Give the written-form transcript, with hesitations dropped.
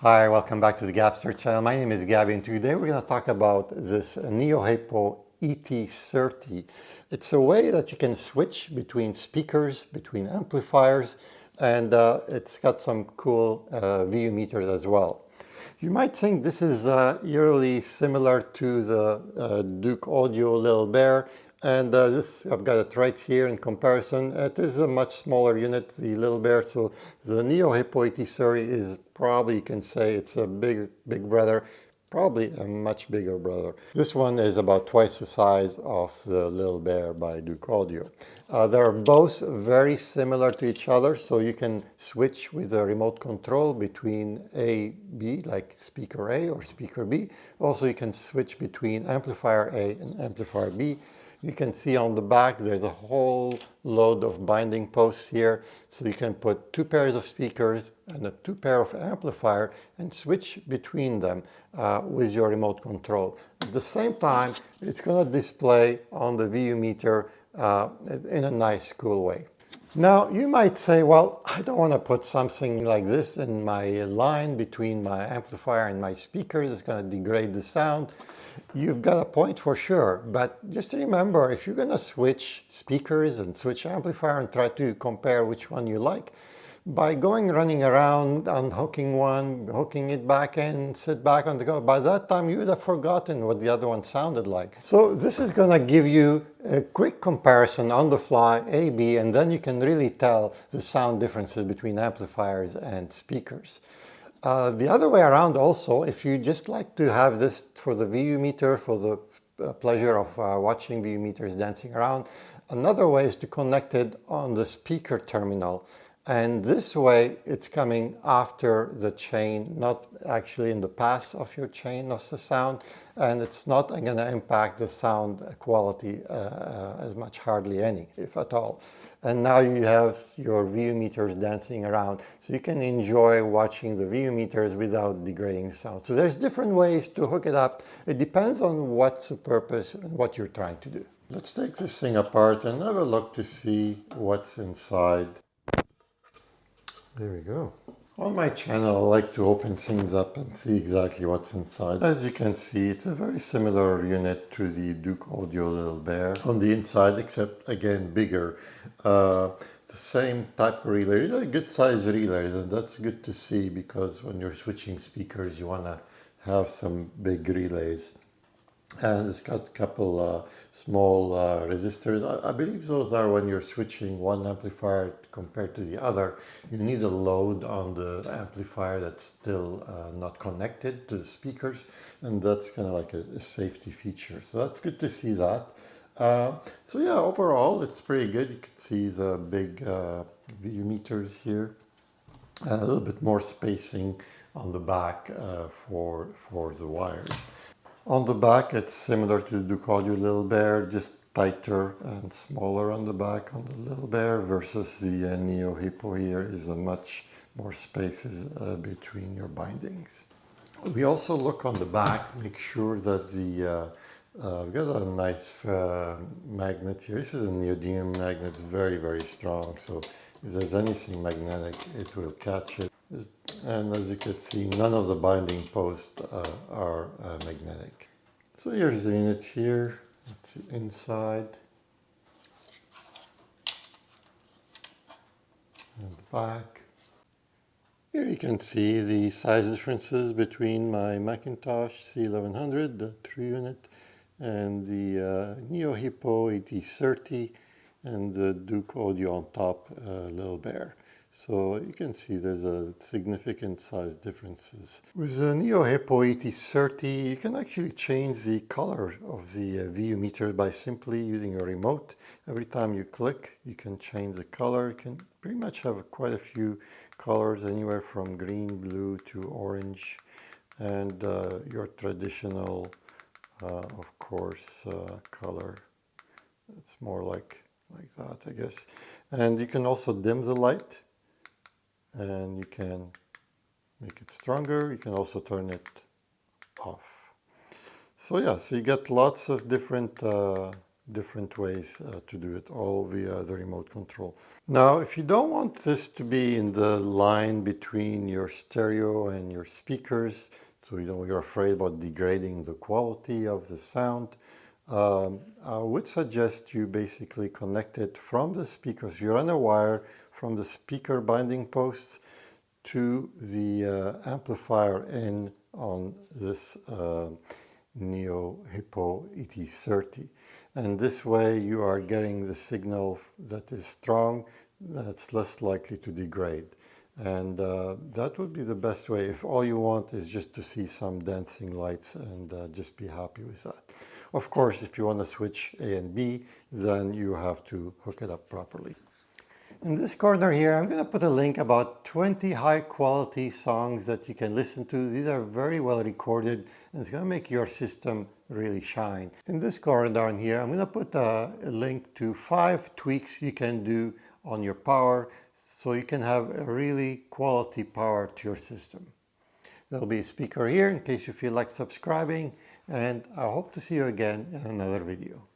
Hi, welcome back to the Gabster channel. My name is Gabby and today we're going to talk about this NeoHipo ET30. It's a way that you can switch between speakers, between amplifiers, and it's got some cool VU meters as well. You might think this is eerily similar to the Duke Audio Little Bear, and I've got it right here in comparison. It is a much smaller unit, the Little Bear, so the NeoHipo ET30 is probably, you can say, it's a big brother, probably a much bigger brother. This one is about twice the size of the Little Bear by Duke Audio. They're both very similar to each other, so you can switch with a remote control between A, B, like speaker A or speaker B. Also, you can switch between amplifier A and amplifier B. You can see on the back there's a whole load of binding posts here, so you can put two pairs of speakers and two pair of amplifier and switch between them with your remote control. At the same time, it's going to display on the VU meter in a nice, cool way. Now, you might say, well, I don't want to put something like this in my line between my amplifier and my speaker. It's going to degrade the sound. You've got a point for sure, but just remember, if you're going to switch speakers and switch amplifier and try to compare which one you like, by running around, unhooking one, hooking it back in, sit back on the go, by that time you would have forgotten what the other one sounded like. So this is going to give you a quick comparison on the fly, A, B, and then you can really tell the sound differences between amplifiers and speakers. The other way around also, if you just like to have this for the VU meter, for the pleasure of watching VU meters dancing around, another way is to connect it on the speaker terminal. And this way it's coming after the chain, not actually in the pass of your chain of the sound, and it's not going to impact the sound quality as much, hardly any, if at all. And now you have your VU meters dancing around, so you can enjoy watching the VU meters without degrading sound. So there's different ways to hook it up. It depends on what's the purpose and what you're trying to do. Let's take this thing apart and have a look to see what's inside. There we go. On my channel, I like to open things up and see exactly what's inside. As you can see, it's a very similar unit to the Duke Audio Little Bear on the inside, except again bigger. The same type of relay, really good size relays, and that's good to see because when you're switching speakers, you want to have some big relays. And it's got a couple small resistors. I believe those are when you're switching one amplifier compared to the other. You need a load on the amplifier that's still not connected to the speakers, and that's kind of like a safety feature. So that's good to see that. So yeah, overall it's pretty good. You can see the big VU meters here. A little bit more spacing on the back for the wires. On the back, it's similar to the Duke Audio Little Bear, just tighter and smaller on the back on the Little Bear versus the NeoHipo here is a much more spaces between your bindings. We also look on the back, make sure that we've got a nice magnet here. This is a neodymium magnet, it's very strong, so if there's anything magnetic, it will catch it. And as you can see, none of the binding posts are magnetic. So here's the unit here. That's the inside and the back. Here you can see the size differences between my Macintosh C1100, the 3 unit, and the NeoHipo ET30 and the Duke Audio on top Little Bear. So you can see there's a significant size differences. With the NeoHipo ET30, you can actually change the color of the VU meter by simply using a remote. Every time you click, you can change the color. You can pretty much have quite a few colors, anywhere from green, blue to orange, and your traditional, of course, color. It's more like that, I guess. And you can also dim the light. And you can make it stronger. You can also turn it off. So yeah, so you get lots of different different ways to do it, all via the remote control. Now, if you don't want this to be in the line between your stereo and your speakers, so you're afraid about degrading the quality of the sound, I would suggest you basically connect it from the speakers. You run a wire from the speaker binding posts to the amplifier in on this NeoHipo ET30. And this way you are getting the signal that is strong, that's less likely to degrade. And that would be the best way if all you want is just to see some dancing lights and just be happy with that. Of course, if you want to switch A and B, then you have to hook it up properly. In this corner here, I'm going to put a link about 20 high quality songs that you can listen to. These are very well recorded and it's going to make your system really shine. In this corner down here, I'm going to put a link to 5 tweaks you can do on your power so you can have a really quality power to your system. There'll be a speaker here in case you feel like subscribing, and I hope to see you again in another video.